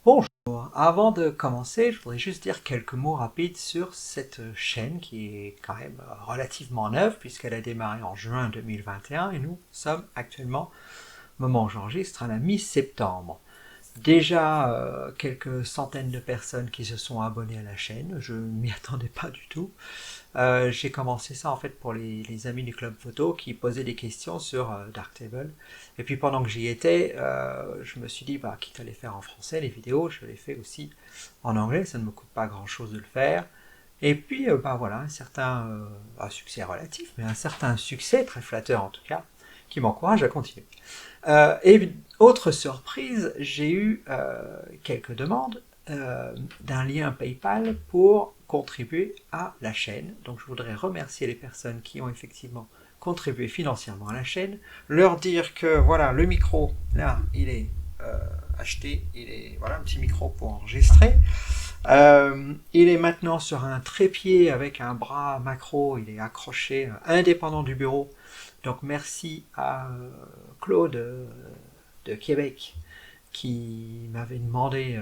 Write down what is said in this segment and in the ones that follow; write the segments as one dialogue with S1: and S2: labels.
S1: Bonjour, avant de commencer, je voudrais juste dire quelques mots rapides sur cette chaîne qui est quand même relativement neuve puisqu'elle a démarré en juin 2021 et nous sommes actuellement, au moment où j'enregistre, à la mi-septembre. Déjà quelques centaines de personnes qui se sont abonnées à la chaîne, je ne m'y attendais pas du tout. J'ai commencé ça en fait pour les amis du club photo qui posaient des questions sur Darktable. Et puis pendant que j'y étais, je me suis dit, bah, quitte à les faire en français, les vidéos, je les fais aussi en anglais, ça ne me coûte pas grand chose de le faire. Et puis, bah voilà, un succès relatif, mais un certain succès, très flatteur en tout cas, qui m'encourage à continuer. Et autre surprise, j'ai eu quelques demandes d'un lien PayPal pour contribuer à la chaîne. Donc je voudrais remercier les personnes qui ont effectivement contribué financièrement à la chaîne, leur dire que voilà, le micro, là, il est acheté, il est voilà un petit micro pour enregistrer. Il est maintenant sur un trépied avec un bras macro, il est accroché indépendant du bureau. Donc merci à Claude de Québec qui m'avait demandé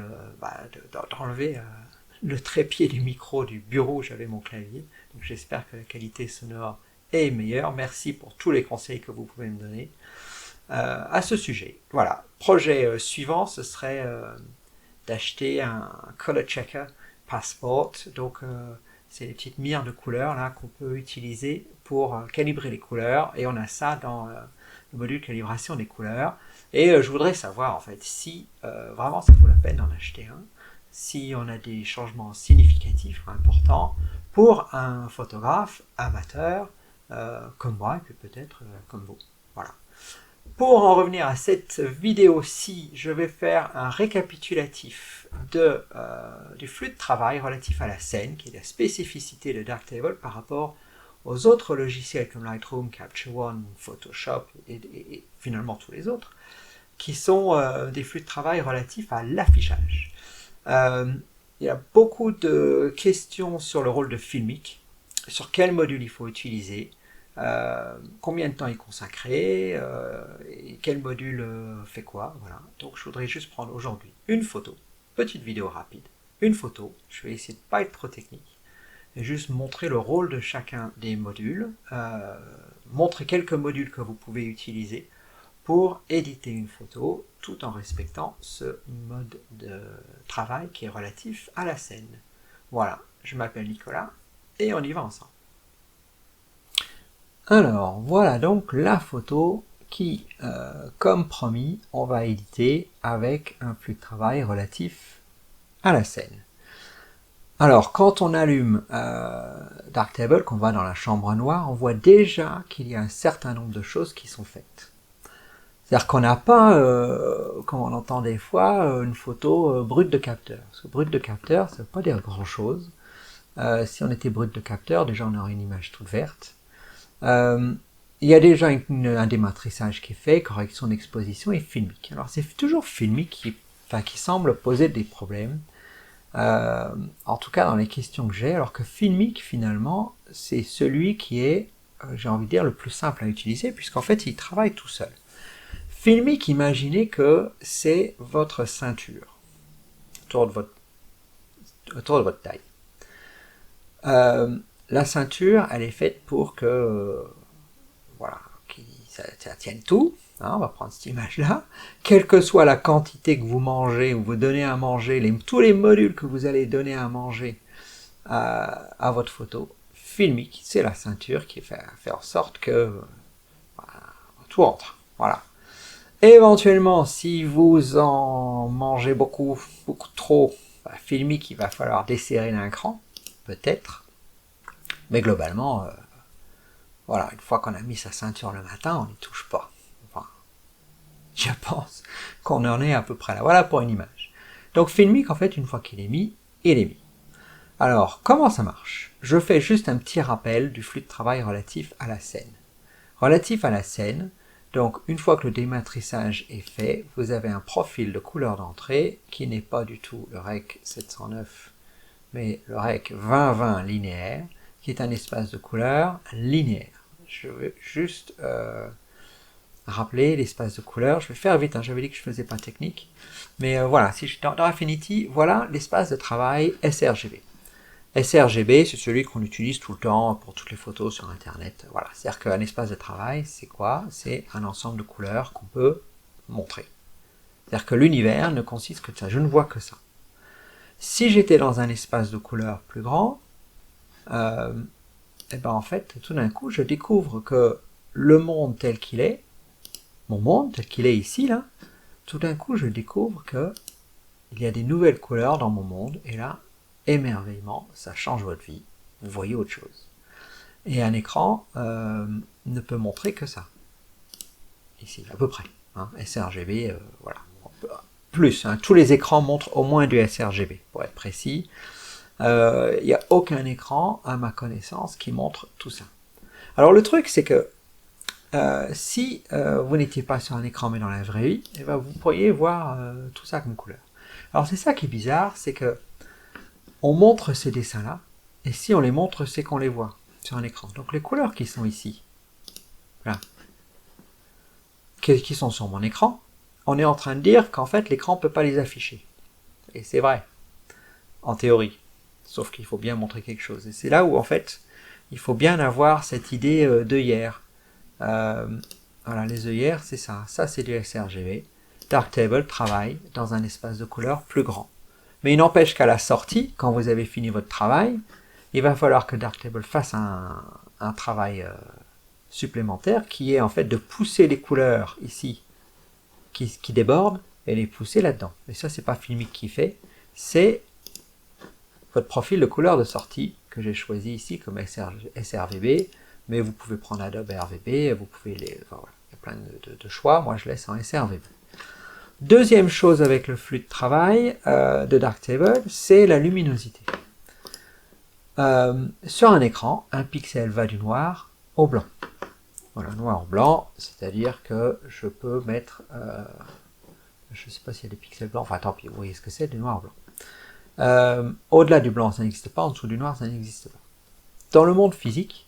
S1: d'enlever le trépied du micro du bureau où j'avais mon clavier. Donc j'espère que la qualité sonore est meilleure. Merci pour tous les conseils que vous pouvez me donner à ce sujet. Voilà. Projet suivant, ce serait d'acheter un color checker passport. Donc c'est les petites mires de couleurs là qu'on peut utiliser pour calibrer les couleurs. Et on a ça dans le module calibration des couleurs. Et je voudrais savoir en fait si vraiment ça vaut la peine d'en acheter un, si on a des changements significatifs ou importants pour un photographe amateur comme moi et puis peut-être comme vous. Voilà. Pour en revenir à cette vidéo-ci, je vais faire un récapitulatif du flux de travail relatif à la scène, qui est la spécificité de Darktable par rapport aux autres logiciels comme Lightroom, Capture One, Photoshop et finalement tous les autres, qui sont des flux de travail relatifs à l'affichage. Il y a beaucoup de questions sur le rôle de Filmic, sur quel module il faut utiliser, combien de temps est consacré, et quel module fait quoi, voilà. Donc je voudrais juste prendre aujourd'hui une photo, petite vidéo rapide, une photo, je vais essayer de ne pas être trop technique, et juste montrer le rôle de chacun des modules, montrer quelques modules que vous pouvez utiliser pour éditer une photo tout en respectant ce mode de travail qui est relatif à la scène. Voilà, je m'appelle Nicolas et on y va ensemble. Alors, voilà donc la photo qui, comme promis, on va éditer avec un flux de travail relatif à la scène. Alors, quand on allume Darktable, qu'on va dans la chambre noire, on voit déjà qu'il y a un certain nombre de choses qui sont faites. C'est-à-dire qu'on n'a pas, comme on entend des fois, une photo brute de capteur. Parce que brute de capteur, ça ne veut pas dire grand-chose. Si on était brute de capteur, déjà on aurait une image toute verte. Il y a déjà un dématrissage qui est fait, correction d'exposition et Filmic. Alors c'est toujours Filmic qui semble poser des problèmes, en tout cas dans les questions que j'ai, alors que Filmic finalement c'est celui qui est, j'ai envie de dire, le plus simple à utiliser, puisqu'en fait il travaille tout seul. Filmic, imaginez que c'est votre ceinture autour de votre taille. La ceinture, elle est faite pour que voilà, ça tienne tout. Hein, on va prendre cette image-là. Quelle que soit la quantité que vous mangez ou vous donnez à manger, tous les modules que vous allez donner à manger à votre photo, Filmic, c'est la ceinture qui fait en sorte que voilà, tout rentre. Voilà. Éventuellement, si vous en mangez beaucoup trop, Filmic, il va falloir desserrer d'un cran, peut-être. Mais globalement, voilà, une fois qu'on a mis sa ceinture le matin, on n'y touche pas. Enfin, je pense qu'on en est à peu près là. Voilà pour une image. Donc Filmic, en fait, une fois qu'il est mis, il est mis. Alors, comment ça marche? Je fais juste un petit rappel du flux de travail relatif à la scène. Relatif à la scène, donc une fois que le dématrissage est fait, vous avez un profil de couleur d'entrée qui n'est pas du tout le REC 709, mais le REC 2020 linéaire, qui est un espace de couleur linéaire. Je vais juste rappeler l'espace de couleur. Je vais faire vite, hein, j'avais dit que je faisais pas technique. Mais voilà, si je, dans Affinity, voilà l'espace de travail sRGB. sRGB, c'est celui qu'on utilise tout le temps pour toutes les photos sur Internet. Voilà, c'est-à-dire qu'un espace de travail, c'est quoi? C'est un ensemble de couleurs qu'on peut montrer. C'est-à-dire que l'univers ne consiste que de ça, je ne vois que ça. Si j'étais dans un espace de couleurs plus grand, et ben en fait, tout d'un coup, je découvre que le monde tel qu'il est, mon monde tel qu'il est ici, là, tout d'un coup, je découvre que il y a des nouvelles couleurs dans mon monde, et là, émerveillement, ça change votre vie, vous voyez autre chose. Et un écran ne peut montrer que ça. Ici, à peu près. Hein, sRGB, voilà. Plus, hein, tous les écrans montrent au moins du sRGB, pour être précis. Il n'y a aucun écran, à ma connaissance, qui montre tout ça. Alors le truc, c'est que si vous n'étiez pas sur un écran, mais dans la vraie vie, eh ben, vous pourriez voir tout ça comme couleur. Alors c'est ça qui est bizarre, c'est que on montre ces dessins-là, et si on les montre, c'est qu'on les voit sur un écran. Donc les couleurs qui sont ici, voilà, qui sont sur mon écran, on est en train de dire qu'en fait l'écran ne peut pas les afficher. Et c'est vrai, en théorie. Sauf qu'il faut bien montrer quelque chose. Et c'est là où en fait, il faut bien avoir cette idée d'œillère. Voilà, les œillères, c'est ça. Ça, c'est du sRGB. Darktable travaille dans un espace de couleur plus grand. Mais il n'empêche qu'à la sortie, quand vous avez fini votre travail, il va falloir que Darktable fasse un travail supplémentaire qui est en fait de pousser les couleurs ici qui débordent et les pousser là-dedans. Mais ça, c'est pas Filmic qui fait, c'est votre profil de couleur de sortie que j'ai choisi ici comme sRGB, mais vous pouvez prendre Adobe RVB, vous pouvez les, enfin, voilà, il y a plein de choix, moi je laisse en sRGB. Deuxième chose avec le flux de travail de Darktable, c'est la luminosité. Sur un écran, un pixel va du noir au blanc. Voilà, noir-blanc, c'est-à-dire que je peux mettre, je ne sais pas s'il y a des pixels blancs, enfin tant pis, vous voyez ce que c'est, du noir-blanc. Au-delà du blanc, ça n'existe pas, en dessous du noir, ça n'existe pas. Dans le monde physique,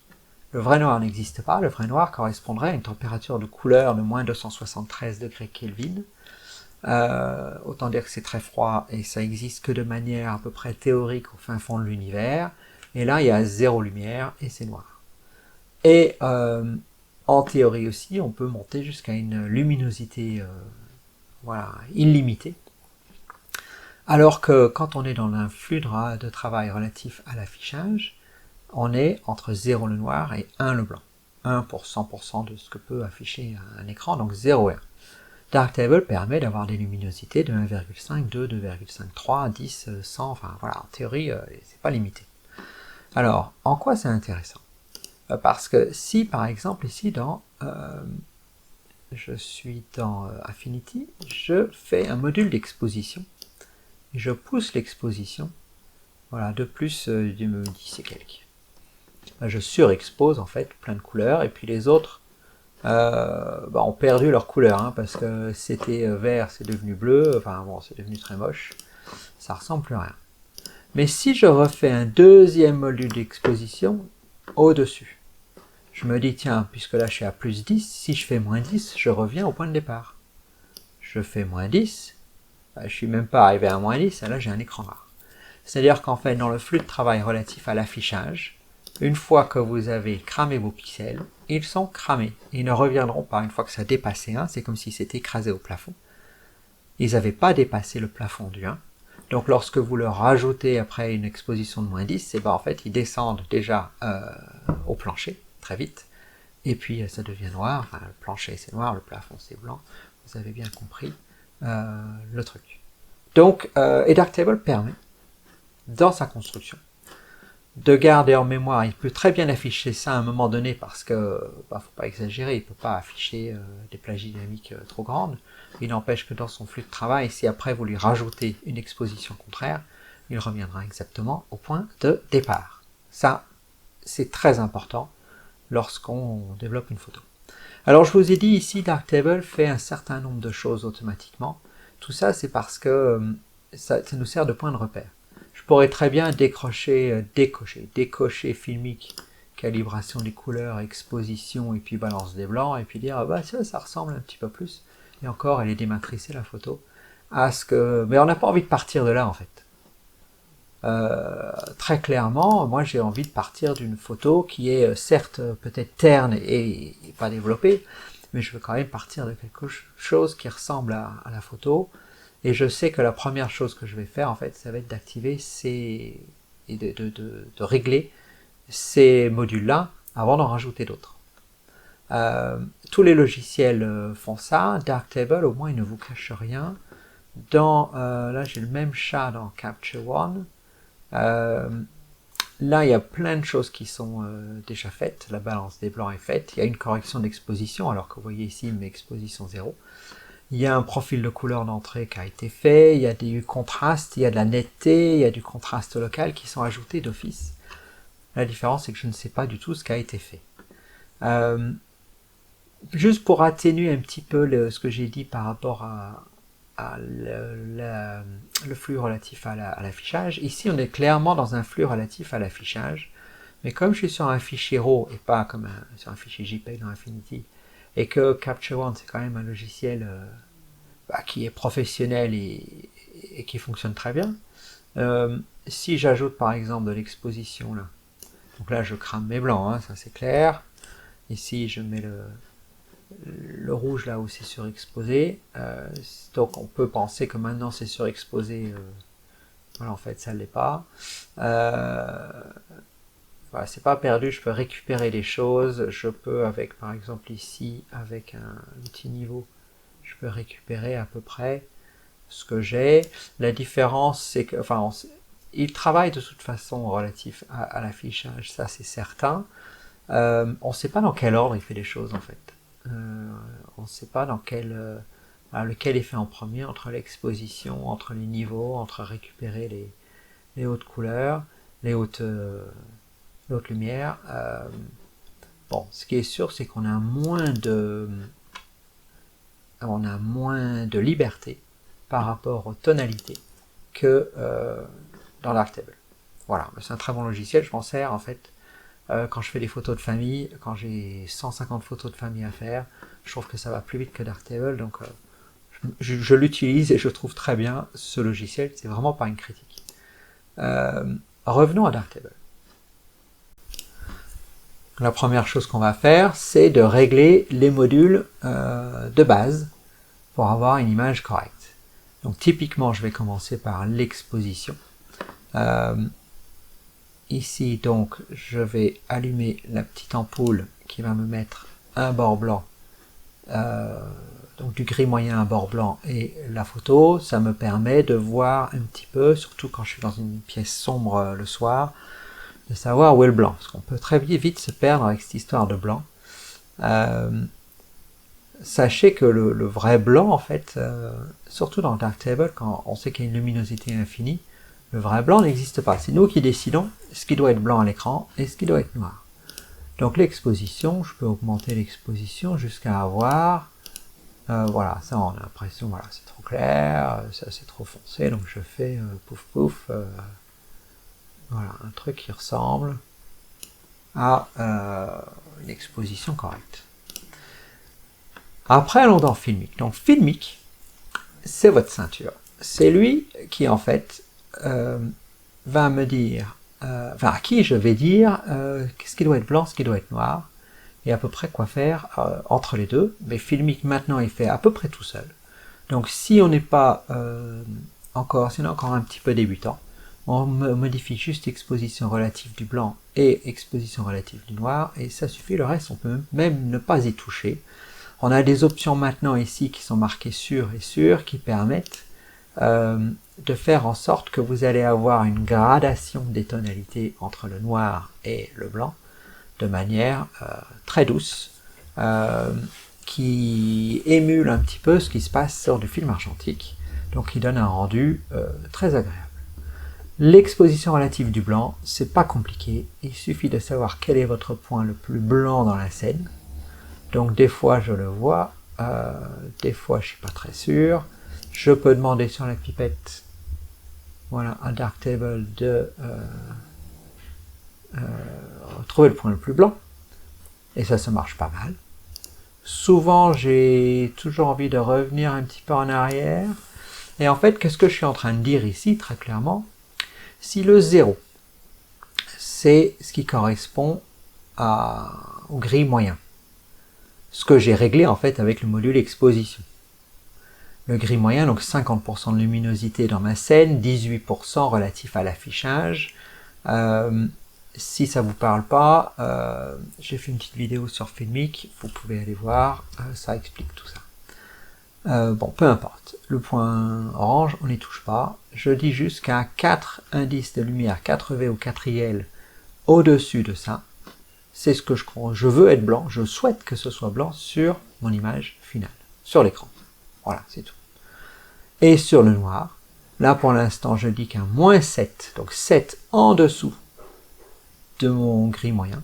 S1: le vrai noir n'existe pas, le vrai noir correspondrait à une température de couleur de moins 273 degrés Kelvin. Autant dire que c'est très froid et ça existe que de manière à peu près théorique au fin fond de l'univers. Et là, il y a zéro lumière et c'est noir. Et en théorie aussi, on peut monter jusqu'à une luminosité voilà, illimitée. Alors que quand on est dans un flux de travail relatif à l'affichage, on est entre 0 le noir et 1 le blanc. 1 pour 100% de ce que peut afficher un écran, donc 0 et 1. Darktable permet d'avoir des luminosités de 1,5, 2, 2,5, 10, 100, enfin voilà, en théorie, c'est pas limité. Alors, en quoi c'est intéressant? Parce que si, par exemple, ici, je suis dans Affinity, je fais un module d'exposition, et je pousse l'exposition, voilà, de plus de 10 et quelques. Je surexpose, en fait, plein de couleurs, et puis les autres, ont perdu leur couleur, hein, parce que c'était vert, c'est devenu bleu, enfin bon, c'est devenu très moche, ça ressemble plus à rien. Mais si je refais un deuxième module d'exposition au-dessus, je me dis, tiens, puisque là je suis à plus 10, si je fais moins 10, je reviens au point de départ. Je fais moins 10, je suis même pas arrivé à moins 10, et là j'ai un écran noir. C'est-à-dire qu'en fait, dans le flux de travail relatif à l'affichage, une fois que vous avez cramé vos pixels, ils sont cramés. Ils ne reviendront pas une fois que ça a dépassé 1, c'est comme si c'était écrasé au plafond. Ils n'avaient pas dépassé le plafond du 1. Donc lorsque vous leur rajoutez après une exposition de moins 10, en fait ils descendent déjà au plancher, très vite, et puis ça devient noir, enfin le plancher c'est noir, le plafond c'est blanc, vous avez bien compris le truc. Donc, et Darktable permet, dans sa construction, de garder en mémoire, il peut très bien afficher ça à un moment donné parce que, faut pas exagérer, il peut pas afficher des plages dynamiques trop grandes, il n'empêche que dans son flux de travail, si après vous lui rajoutez une exposition contraire, il reviendra exactement au point de départ. Ça, c'est très important lorsqu'on développe une photo. Alors je vous ai dit ici, Darktable fait un certain nombre de choses automatiquement. Tout ça, c'est parce que ça nous sert de point de repère. Je pourrais très bien décocher Filmic calibration des couleurs, exposition et puis balance des blancs et puis dire ah bah ça ressemble un petit peu plus. Et encore elle est dématricée la photo. Mais on n'a pas envie de partir de là en fait. Très clairement, moi j'ai envie de partir d'une photo qui est certes peut-être terne et pas développée, mais je veux quand même partir de quelque chose qui ressemble à la photo. Et je sais que la première chose que je vais faire en fait, ça va être d'activer et de régler ces modules-là avant d'en rajouter d'autres. Tous les logiciels font ça. Darktable, au moins, il ne vous cache rien. Là, j'ai le même chat dans Capture One. Là, il y a plein de choses qui sont déjà faites. La balance des blancs est faite. Il y a une correction d'exposition, alors que vous voyez ici, mes expositions 0. Il y a un profil de couleur d'entrée qui a été fait. Il y a du contraste, il y a de la netteté, il y a du contraste local qui sont ajoutés d'office. La différence, c'est que je ne sais pas du tout ce qui a été fait. Juste pour atténuer un petit peu ce que j'ai dit par rapport à le flux relatif à l'affichage. Ici, on est clairement dans un flux relatif à l'affichage, mais comme je suis sur un fichier RAW et pas comme sur un fichier JPEG dans Affinity, et que Capture One, c'est quand même un logiciel qui est professionnel et qui fonctionne très bien, si j'ajoute par exemple de l'exposition là, donc là je crame mes blancs, hein, ça c'est clair, ici je mets le rouge là où c'est surexposé, donc on peut penser que maintenant c'est surexposé, voilà, en fait ça ne l'est pas. Voilà, c'est pas perdu, je peux récupérer les choses, je peux avec par exemple ici avec un outil niveau, je peux récupérer à peu près ce que j'ai. La différence c'est que, enfin, il travaille de toute façon relatif à l'affichage, ça c'est certain. On ne sait pas dans quel ordre il fait les choses en fait. On ne sait pas dans lequel est fait en premier, entre l'exposition, entre les niveaux, entre récupérer les hautes couleurs, les hautes lumières. Bon, ce qui est sûr, c'est qu'on a moins de liberté par rapport aux tonalités que dans Darktable. Voilà, c'est un très bon logiciel, je m'en sers en fait quand je fais des photos de famille, quand j'ai 150 photos de famille à faire, je trouve que ça va plus vite que Darktable, donc je l'utilise et je trouve très bien ce logiciel, c'est vraiment pas une critique. Revenons à Darktable. La première chose qu'on va faire, c'est de régler les modules de base pour avoir une image correcte. Donc typiquement, je vais commencer par l'exposition. Ici, donc, je vais allumer la petite ampoule qui va me mettre un bord blanc, donc du gris moyen, un bord blanc et la photo. Ça me permet de voir un petit peu, surtout quand je suis dans une pièce sombre le soir, de savoir où est le blanc, parce qu'on peut très vite se perdre avec cette histoire de blanc. Sachez que le vrai blanc, en fait, surtout dans Darktable, quand on sait qu'il y a une luminosité infinie, le vrai blanc n'existe pas. C'est nous qui décidons ce qui doit être blanc à l'écran et ce qui doit être noir. Donc l'exposition, je peux augmenter l'exposition jusqu'à avoir, voilà, ça on a l'impression, voilà, c'est trop clair, ça c'est trop foncé, donc je fais pouf pouf, voilà, un truc qui ressemble à une exposition correcte. Après, allons dans Filmic. Donc Filmic, c'est votre ceinture. C'est lui qui en fait va me dire, enfin à qui je vais dire ce qui doit être blanc, ce qui doit être noir, et à peu près quoi faire entre les deux. Mais Filmic maintenant il fait à peu près tout seul. Donc si on n'est pas encore un petit peu débutant, on modifie juste exposition relative du blanc et exposition relative du noir, et ça suffit, le reste on peut même ne pas y toucher. On a des options maintenant ici qui sont marquées sur et sur, qui permettent de faire en sorte que vous allez avoir une gradation des tonalités entre le noir et le blanc de manière très douce qui émule un petit peu ce qui se passe sur du film argentique, donc qui donne un rendu très agréable. L'exposition relative du blanc, c'est pas compliqué, il suffit de savoir quel est votre point le plus blanc dans la scène. Donc des fois je le vois, des fois je suis pas très sûr. Je peux demander sur la pipette, voilà, à Darktable de trouver le point le plus blanc. Et ça marche pas mal. Souvent, j'ai toujours envie de revenir un petit peu en arrière. Et en fait, qu'est-ce que je suis en train de dire ici, très clairement? Si le 0, c'est ce qui correspond au gris moyen, ce que j'ai réglé en fait avec le module exposition. Le gris moyen, donc 50% de luminosité dans ma scène, 18% relatif à l'affichage. Si ça vous parle pas, j'ai fait une petite vidéo sur Filmic, vous pouvez aller voir, ça explique tout ça. Bon, peu importe. Le point orange, on n'y touche pas. Je dis juste qu'à 4 indices de lumière, 4V ou 4IL, au-dessus de ça, c'est ce que je veux être blanc, je souhaite que ce soit blanc sur mon image finale, sur l'écran. Voilà, c'est tout. Et sur le noir, là pour l'instant je dis qu'un moins 7, donc 7 en dessous de mon gris moyen,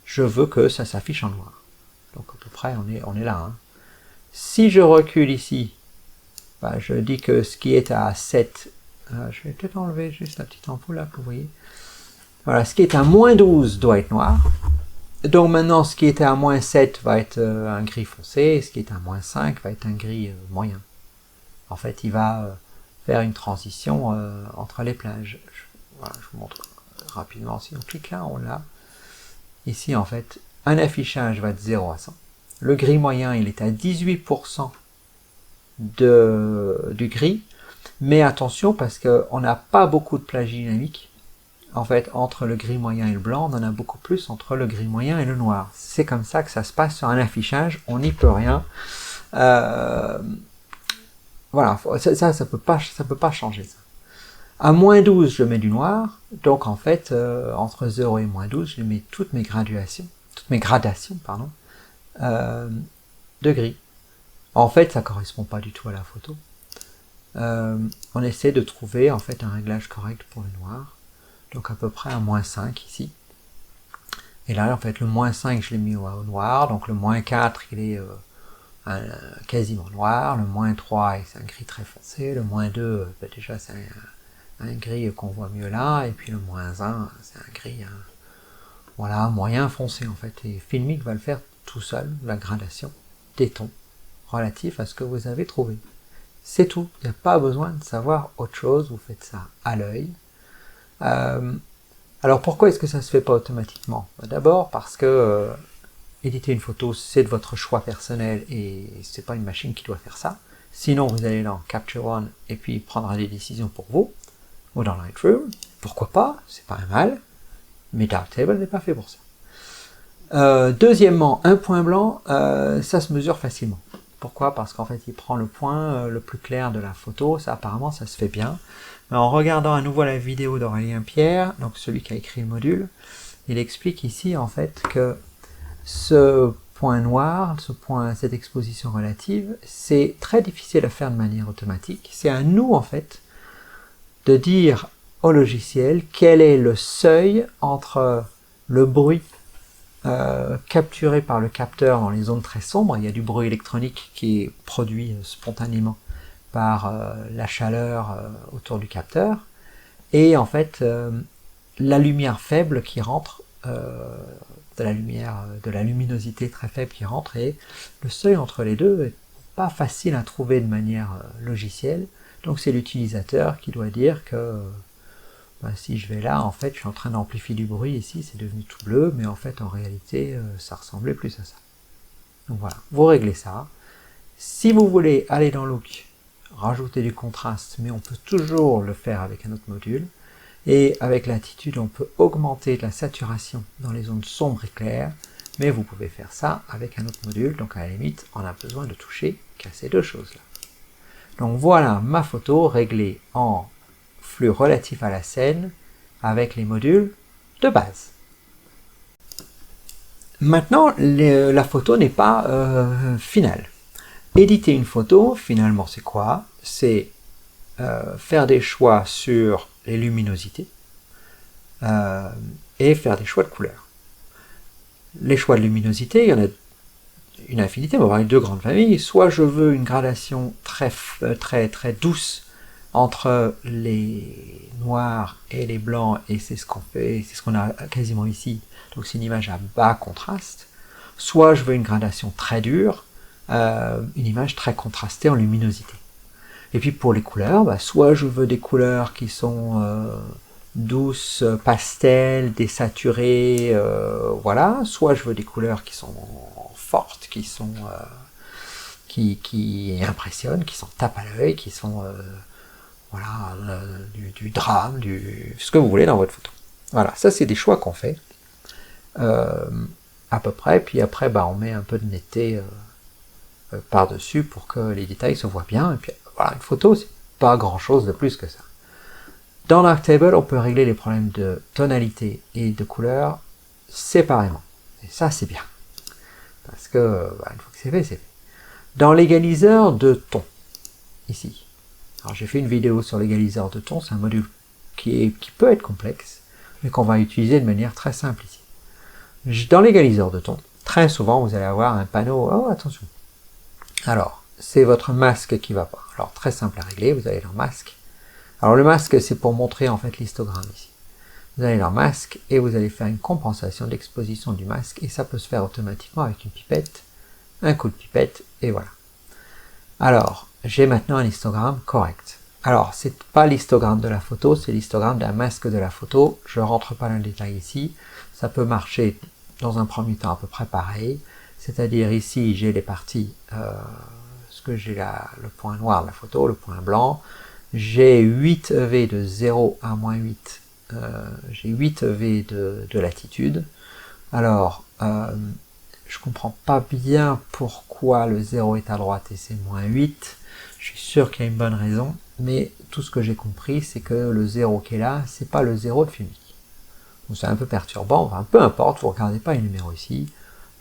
S1: je veux que ça s'affiche en noir. Donc à peu près on est là. Hein. Si je recule ici, bah, je dis que ce qui est à 7, je vais peut-être enlever juste la petite ampoule là que vous voyez. Voilà, ce qui est à moins 12 doit être noir. Donc maintenant ce qui était à moins 7 va être un gris foncé, et ce qui est à moins 5 va être un gris moyen. En fait, il va faire une transition entre les plages. Voilà, je vous montre rapidement. Si on clique là, on l'a. Ici, en fait, un affichage va de 0 à 100. Le gris moyen, il est à 18% du gris. Mais attention, parce qu'on n'a pas beaucoup de plage dynamique. En fait, entre le gris moyen et le blanc, on en a beaucoup plus entre le gris moyen et le noir. C'est comme ça que ça se passe sur un affichage. On n'y peut rien. Voilà, ça peut pas changer ça. À moins 12, je mets du noir, donc en fait, entre 0 et moins 12, je mets toutes mes gradations, de gris. En fait, ça correspond pas du tout à la photo. On essaie de trouver en fait un réglage correct pour le noir, donc à peu près à moins 5 ici. Et là, en fait, le moins 5, je l'ai mis au noir, donc le moins 4, il est quasiment noir, le moins 3 c'est un gris très foncé, le moins 2 bah déjà c'est un gris qu'on voit mieux là, et puis le moins 1 c'est un gris voilà, moyen foncé en fait, et Filmic va le faire tout seul, la gradation des tons relatifs à ce que vous avez trouvé. C'est tout, il n'y a pas besoin de savoir autre chose, vous faites ça à l'œil. Alors pourquoi est-ce que ça se fait pas automatiquement? D'abord parce que éditer une photo, c'est de votre choix personnel et c'est pas une machine qui doit faire ça. Sinon, vous allez dans Capture One et puis prendre des décisions pour vous, ou dans Lightroom. Pourquoi pas? C'est pas un mal, mais Darktable n'est pas fait pour ça. Deuxièmement, un point blanc, ça se mesure facilement. Pourquoi? Parce qu'en fait, il prend le point le plus clair de la photo. Ça, apparemment, ça se fait bien. Mais en regardant à nouveau la vidéo d'Aurélien Pierre, donc celui qui a écrit le module, il explique ici en fait que ce point noir, cette exposition relative, c'est très difficile à faire de manière automatique. C'est à nous, en fait, de dire au logiciel quel est le seuil entre le bruit capturé par le capteur dans les zones très sombres. Il y a du bruit électronique qui est produit spontanément par la chaleur autour du capteur, et en fait, la lumière faible qui rentre de la luminosité très faible qui rentre, et le seuil entre les deux est pas facile à trouver de manière logicielle, donc c'est l'utilisateur qui doit dire que si je vais là, en fait je suis en train d'amplifier du bruit, ici c'est devenu tout bleu, mais en fait en réalité ça ressemblait plus à ça. Donc voilà, vous réglez ça. Si vous voulez aller dans Look, rajouter du contraste, mais on peut toujours le faire avec un autre module. Et avec Latitude, on peut augmenter la saturation dans les zones sombres et claires, mais vous pouvez faire ça avec un autre module, donc à la limite, on a besoin de toucher qu'à ces deux choses-là. Donc voilà ma photo réglée en flux relatif à la scène avec les modules de base. Maintenant, la photo n'est pas finale. Éditer une photo, finalement, c'est quoi? C'est faire des choix sur les luminosités et faire des choix de couleurs. Les choix de luminosité, il y en a une infinité, on va avoir deux grandes familles. Soit je veux une gradation très douce entre les noirs et les blancs, et c'est ce qu'on fait, c'est ce qu'on a quasiment ici, donc c'est une image à bas contraste, soit je veux une gradation très dure, une image très contrastée en luminosité. Et puis pour les couleurs, soit je veux des couleurs qui sont douces, pastel, désaturées, voilà, soit je veux des couleurs qui sont fortes, qui sont qui impressionnent, qui sont tape à l'œil, qui sont voilà, du drame, ce que vous voulez dans votre photo. Voilà, ça c'est des choix qu'on fait à peu près, puis après on met un peu de netteté par-dessus pour que les détails se voient bien, et puis voilà, une photo c'est pas grand chose de plus que ça. Dans Darktable, on peut régler les problèmes de tonalité et de couleur séparément, et ça c'est bien, parce que une fois que c'est fait. Dans l'égaliseur de ton, ici, alors j'ai fait une vidéo sur l'égaliseur de ton, c'est un module qui peut être complexe, mais qu'on va utiliser de manière très simple ici. Dans l'égaliseur de ton, très souvent vous allez avoir un panneau, oh attention, alors c'est votre masque qui va pas, alors très simple à régler, vous avez leur masque, alors le masque c'est pour montrer en fait l'histogramme ici, vous avez leur masque et vous allez faire une compensation d'exposition du masque, et ça peut se faire automatiquement avec une pipette, un coup de pipette, et voilà. Alors, j'ai maintenant un histogramme correct. Alors, c'est pas l'histogramme de la photo, c'est l'histogramme d'un masque de la photo. Je rentre pas dans le détail ici. Ça peut marcher dans un premier temps à peu près pareil. C'est-à-dire ici, j'ai les parties, ce que j'ai là, le point noir de la photo, le point blanc. J'ai 8 EV de 0 à moins 8. J'ai 8 EV de latitude. Alors, je comprends pas bien pourquoi le 0 est à droite et c'est moins 8. Je suis sûr qu'il y a une bonne raison, mais tout ce que j'ai compris, c'est que le 0 qui est là, c'est pas le 0 de Fumic. Donc c'est un peu perturbant, enfin peu importe, vous regardez pas les numéros ici.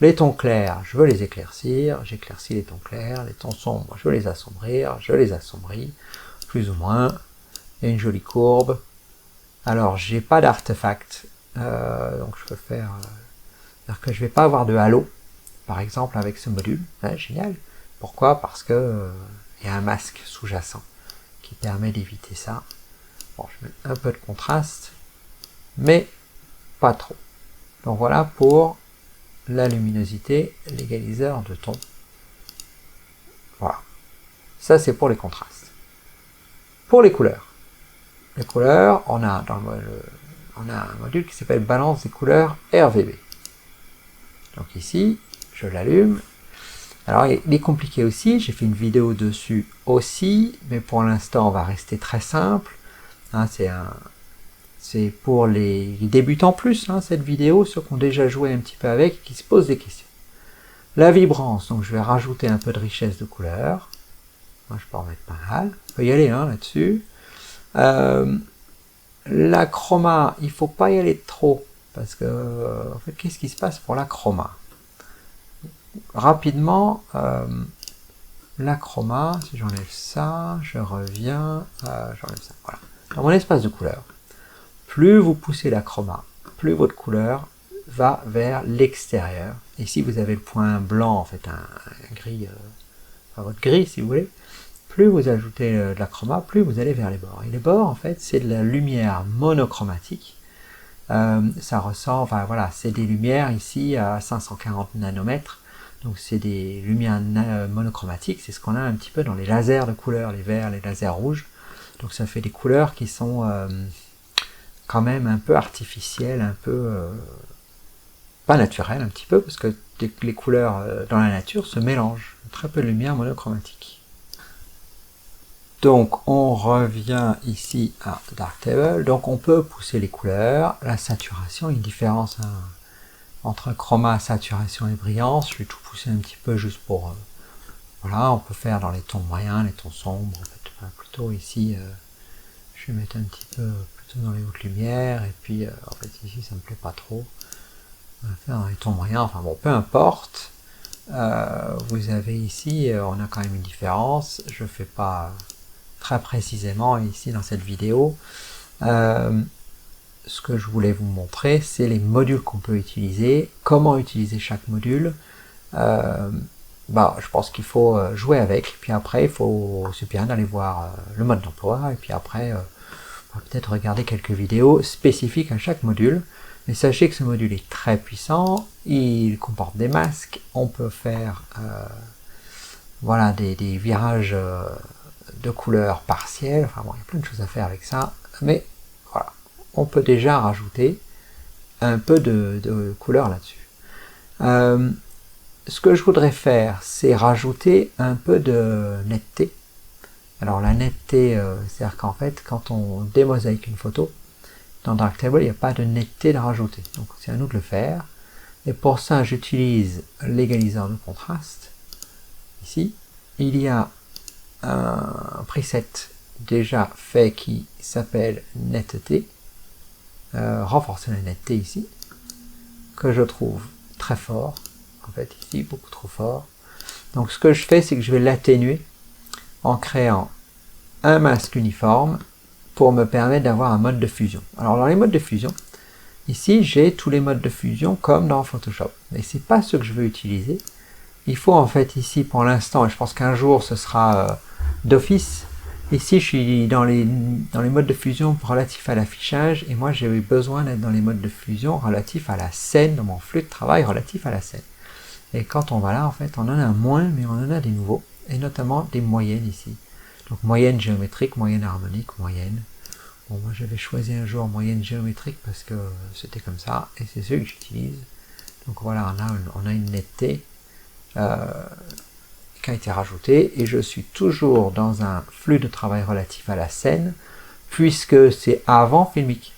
S1: Les tons clairs, je veux les éclaircir, j'éclaircis les tons clairs, les tons sombres, je veux les assombrir, je les assombris, plus ou moins. Il y a une jolie courbe. Alors j'ai pas d'artefact, donc je peux faire... c'est-à-dire que je vais pas avoir de halo, par exemple avec ce module, génial. Pourquoi? Parce que y a un masque sous-jacent qui permet d'éviter ça. Bon, je mets un peu de contraste, mais pas trop. Donc voilà pour la luminosité, l'égaliseur de ton. Voilà. Ça c'est pour les contrastes. Pour les couleurs. Les couleurs, on a un module qui s'appelle balance des couleurs RVB. Donc ici, je l'allume. Alors il est compliqué aussi, j'ai fait une vidéo dessus aussi, mais pour l'instant on va rester très simple. Hein, c'est pour les débutants plus, hein, cette vidéo, ceux qui ont déjà joué un petit peu avec et qui se posent des questions. La vibrance, donc je vais rajouter un peu de richesse de couleurs. Moi, je peux en mettre pas mal, on peut y aller hein, là-dessus. La chroma, il ne faut pas y aller trop, parce que en fait, qu'est-ce qui se passe pour la chroma? Rapidement, la chroma, si j'enlève ça, je reviens, j'enlève ça, voilà. Dans mon espace de couleur, plus vous poussez la chroma, plus votre couleur va vers l'extérieur. Ici, vous avez le point blanc, en fait, un gris, enfin, votre gris, si vous voulez. Plus vous ajoutez de la chroma, plus vous allez vers les bords. Et les bords, en fait, c'est de la lumière monochromatique. Ça ressort, enfin voilà, c'est des lumières ici à 540 nanomètres. Donc c'est des lumières monochromatiques, c'est ce qu'on a un petit peu dans les lasers de couleurs, les verts, les lasers rouges. Donc ça fait des couleurs qui sont quand même un peu artificielles, un peu pas naturelles un petit peu, parce que les couleurs dans la nature se mélangent. Très peu de lumière monochromatique. Donc on revient ici à Darktable, donc on peut pousser les couleurs, la saturation, une différence hein, entre chroma, saturation et brillance, je vais tout pousser un petit peu juste pour... voilà, on peut faire dans les tons moyens, les tons sombres, en fait, plutôt ici, je vais mettre un petit peu plutôt dans les hautes lumières, et puis en fait ici ça me plaît pas trop, on va faire dans les tons moyens, enfin bon, peu importe, vous avez ici, on a quand même une différence, je fais pas très précisément ici dans cette vidéo. Ce que je voulais vous montrer, c'est les modules qu'on peut utiliser, comment utiliser chaque module. bah, je pense qu'il faut jouer avec. Puis après, c'est bien d'aller voir le mode d'emploi. Et puis après, on va peut-être regarder quelques vidéos spécifiques à chaque module. Mais sachez que ce module est très puissant. Il comporte des masques. On peut faire voilà, des virages de couleurs partielles. Enfin bon, il y a plein de choses à faire avec ça. Mais voilà, on peut déjà rajouter un peu de couleur là-dessus. Ce que je voudrais faire, c'est rajouter un peu de netteté. Alors la netteté, c'est-à-dire qu'en fait, quand on démosaïque une photo, dans Darktable, il n'y a pas de netteté de rajouter. Donc c'est à nous de le faire. Et pour ça, j'utilise l'égaliseur de contraste. Ici, il y a un preset déjà fait qui s'appelle netteté. Renforcer la netteté ici, que je trouve très fort. En fait, ici, beaucoup trop fort. Donc ce que je fais, c'est que je vais l'atténuer en créant un masque uniforme pour me permettre d'avoir un mode de fusion. Alors dans les modes de fusion, ici j'ai tous les modes de fusion comme dans Photoshop. Mais c'est pas ce que je veux utiliser. Il faut en fait ici pour l'instant, et je pense qu'un jour ce sera d'office. Ici je suis dans les modes de fusion relatifs à l'affichage, et moi j'ai eu besoin d'être dans les modes de fusion relatifs à la scène, dans mon flux de travail relatif à la scène. Et quand on va là, en fait, on en a moins, mais on en a des nouveaux, et notamment des moyennes ici. Donc moyenne géométrique, moyenne harmonique, moyenne. Bon, moi j'avais choisi un jour moyenne géométrique parce que c'était comme ça, et c'est ce que j'utilise. Donc voilà, on a une netteté qui a été rajoutée, et je suis toujours dans un flux de travail relatif à la scène, puisque c'est avant Filmic.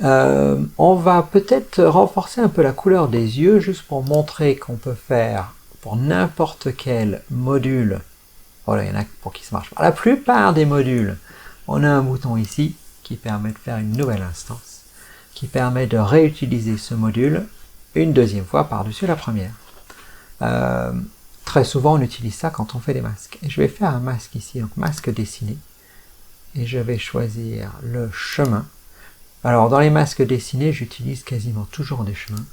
S1: On va peut-être renforcer un peu la couleur des yeux, juste pour montrer qu'on peut faire pour n'importe quel module. Voilà, il y en a pour qui ça marche pas. La plupart des modules, on a un bouton ici qui permet de faire une nouvelle instance, qui permet de réutiliser ce module une deuxième fois par-dessus la première. Très souvent, on utilise ça quand on fait des masques. Et je vais faire un masque ici, donc masque dessiné. Et je vais choisir le chemin. Alors, dans les masques dessinés, j'utilise quasiment toujours des chemins.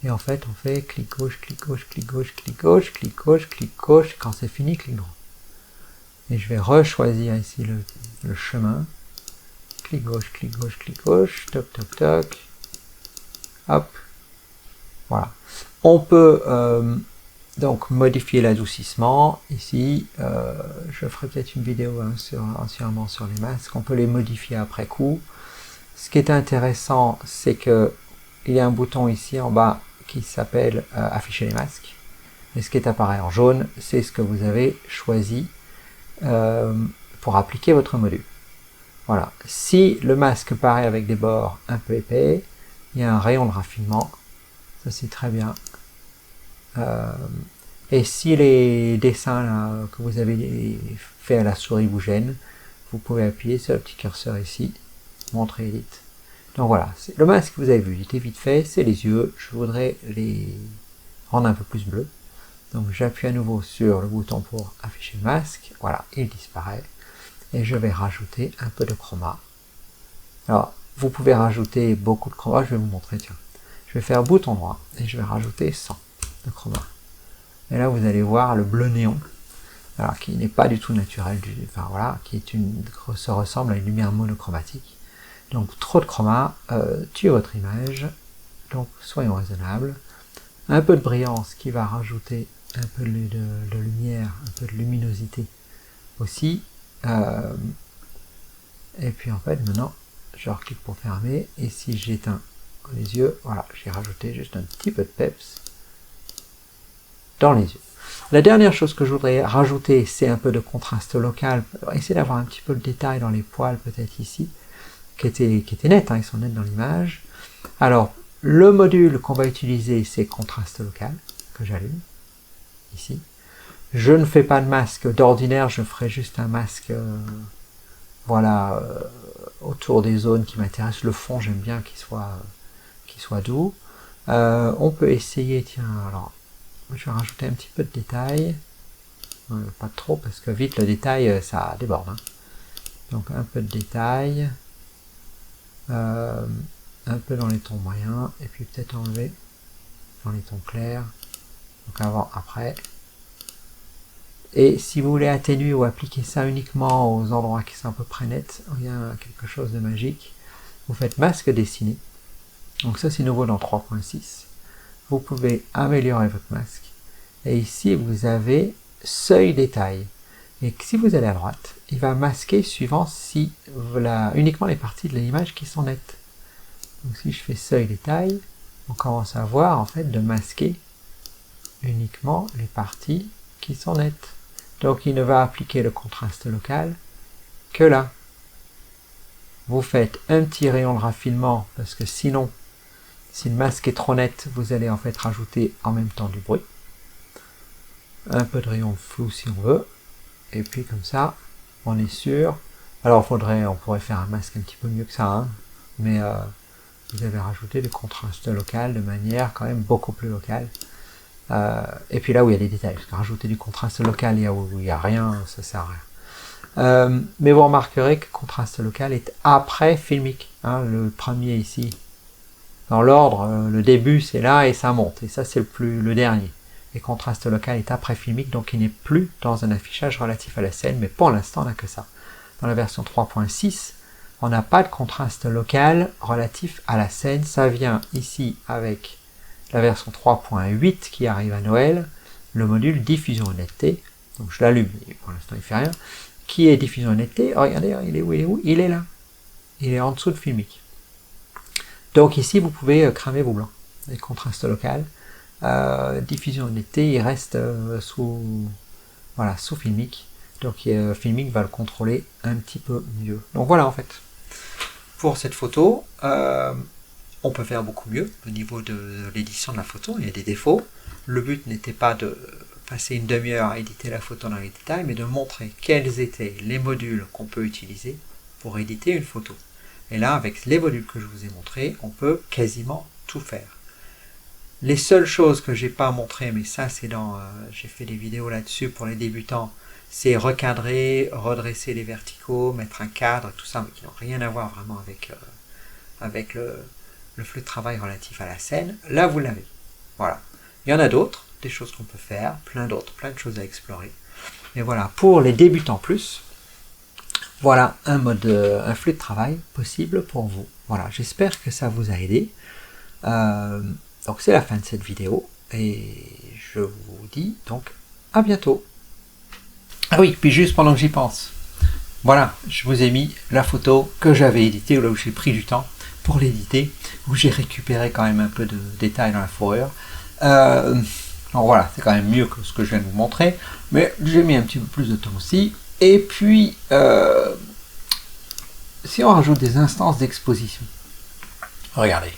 S1: Et en fait, on fait clic gauche, clic gauche, clic gauche, clic gauche, clic gauche, clic gauche. Quand c'est fini, clic droit. Et je vais rechoisir ici le chemin. Clic gauche, clic gauche, clic gauche. Toc, toc, toc. Hop. Voilà. On peut donc modifier l'adoucissement. Ici, je ferai peut-être une vidéo entièrement sur les masques. On peut les modifier après coup. Ce qui est intéressant, c'est que il y a un bouton ici en bas qui s'appelle afficher les masques. Et ce qui est apparu en jaune, c'est ce que vous avez choisi pour appliquer votre module. Voilà. Si le masque paraît avec des bords un peu épais, il y a un rayon de raffinement. Ça c'est très bien. Et si les dessins là, que vous avez fait à la souris vous gênent, vous pouvez appuyer sur le petit curseur ici, montrer Edit. Donc voilà, le masque que vous avez vu, il était vite fait, c'est les yeux. Je voudrais les rendre un peu plus bleus. Donc j'appuie à nouveau sur le bouton pour afficher le masque. Voilà, il disparaît. Et je vais rajouter un peu de chroma. Alors, vous pouvez rajouter beaucoup de chroma. Je vais vous montrer, tiens. Je vais faire bouton droit et je vais rajouter 100 de chroma. Et là, vous allez voir le bleu néon. Alors, qui n'est pas du tout naturel. Enfin voilà, se ressemble à une lumière monochromatique. Donc, trop de chroma tue votre image. Donc, soyons raisonnables. Un peu de brillance qui va rajouter un peu de lumière, un peu de luminosité aussi. Et puis en fait maintenant je reclique pour fermer, et si j'éteins les yeux, voilà, j'ai rajouté juste un petit peu de peps dans les yeux. La dernière chose que je voudrais rajouter, c'est un peu de contraste local. Essayez d'avoir un petit peu le détail dans les poils peut-être ici, qui étaient nets, hein, ils sont nets dans l'image. Alors le module qu'on va utiliser, c'est contraste local, que j'allume ici. Je ne fais pas de masque d'ordinaire, je ferai juste un masque voilà, autour des zones qui m'intéressent. Le fond, j'aime bien qu'il soit doux. On peut essayer, tiens, alors, je vais rajouter un petit peu de détail. Pas trop, parce que vite le détail, ça déborde. Hein. Donc un peu de détail. Un peu dans les tons moyens, et puis peut-être enlever dans les tons clairs. Donc avant, après. Et si vous voulez atténuer ou appliquer ça uniquement aux endroits qui sont à peu près nets, il y a quelque chose de magique. Vous faites masque dessiné. Donc ça c'est nouveau dans 3.6. Vous pouvez améliorer votre masque. Et ici vous avez seuil détail. Et si vous allez à droite, il va masquer suivant si uniquement les parties de l'image qui sont nettes. Donc si je fais seuil détail, on commence à voir en fait de masquer uniquement les parties qui sont nettes. Donc il ne va appliquer le contraste local que là. Vous faites un petit rayon de raffinement parce que sinon, si le masque est trop net, vous allez en fait rajouter en même temps du bruit. Un peu de rayon flou si on veut. Et puis comme ça, on est sûr. Alors on pourrait faire un masque un petit peu mieux que ça, hein, mais vous avez rajouté du contraste local de manière quand même beaucoup plus locale. Et puis là où il y a des détails, parce que rajouter du contraste local et où il n'y a rien, ça sert à rien. Mais vous remarquerez que le contraste local est après filmique. Hein, le premier ici, dans l'ordre, le début c'est là et ça monte. Et ça c'est le dernier. Et contraste local est après filmique, donc il n'est plus dans un affichage relatif à la scène, mais pour l'instant on n'a que ça. Dans la version 3.6, on n'a pas de contraste local relatif à la scène. Ça vient ici avec la version 3.8 qui arrive à Noël, le module diffusion honnêteté, donc je l'allume, pour l'instant il ne fait rien, qui est diffusion honnêteté, oh, regardez, il est où? Il est là, il est en dessous de filmique. Donc ici vous pouvez cramer vos blancs, les contrastes locaux, diffusion honnêteté, il reste sous filmique, donc filmique va le contrôler un petit peu mieux. Donc voilà en fait, pour cette photo, on peut faire beaucoup mieux au niveau de l'édition de la photo, il y a des défauts. Le but n'était pas de passer une demi-heure à éditer la photo dans les détails, mais de montrer quels étaient les modules qu'on peut utiliser pour éditer une photo. Et là, avec les modules que je vous ai montrés, on peut quasiment tout faire. Les seules choses que j'ai pas montrées, mais ça c'est j'ai fait des vidéos là-dessus pour les débutants, c'est recadrer, redresser les verticaux, mettre un cadre, tout ça, mais qui n'ont rien à voir vraiment avec le flux de travail relatif à la scène. Là vous l'avez. Voilà. Il y en a d'autres, des choses qu'on peut faire, plein de choses à explorer. Mais voilà, pour les débutants plus, voilà un flux de travail possible pour vous. Voilà, j'espère que ça vous a aidé. Donc c'est la fin de cette vidéo et je vous dis donc à bientôt. Ah oui, puis juste pendant que j'y pense, voilà, je vous ai mis la photo que j'avais éditée, là où j'ai pris du temps pour l'éditer, où j'ai récupéré quand même un peu de détails dans la fourrure. Donc voilà, c'est quand même mieux que ce que je viens de vous montrer, mais j'ai mis un petit peu plus de temps aussi. Et puis, si on rajoute des instances d'exposition, regardez,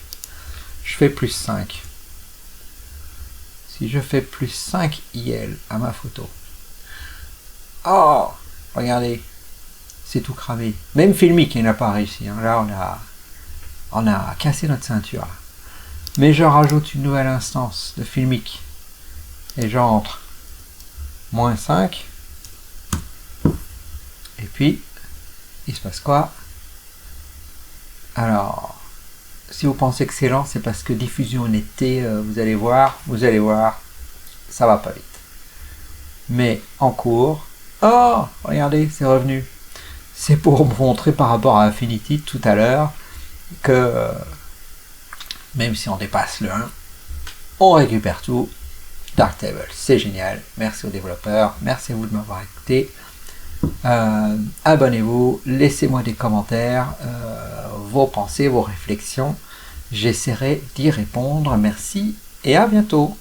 S1: je fais plus 5. Si je fais plus 5 IL à ma photo, oh, regardez, c'est tout cramé. Même Filmic, il n'a pas réussi. Hein. Là, on a cassé notre ceinture. Mais je rajoute une nouvelle instance de Filmic. Et j'entre -5. Et puis, il se passe quoi? Alors, si vous pensez que c'est lent, c'est parce que diffusion honnêteté, vous allez voir, ça va pas vite. Mais en cours, oh, regardez, c'est revenu. C'est pour vous montrer par rapport à Affinity tout à l'heure que même si on dépasse le 1, on récupère tout. Darktable, c'est génial. Merci aux développeurs, merci à vous de m'avoir écouté. Abonnez-vous, laissez-moi des commentaires, vos pensées, vos réflexions. J'essaierai d'y répondre. Merci et à bientôt.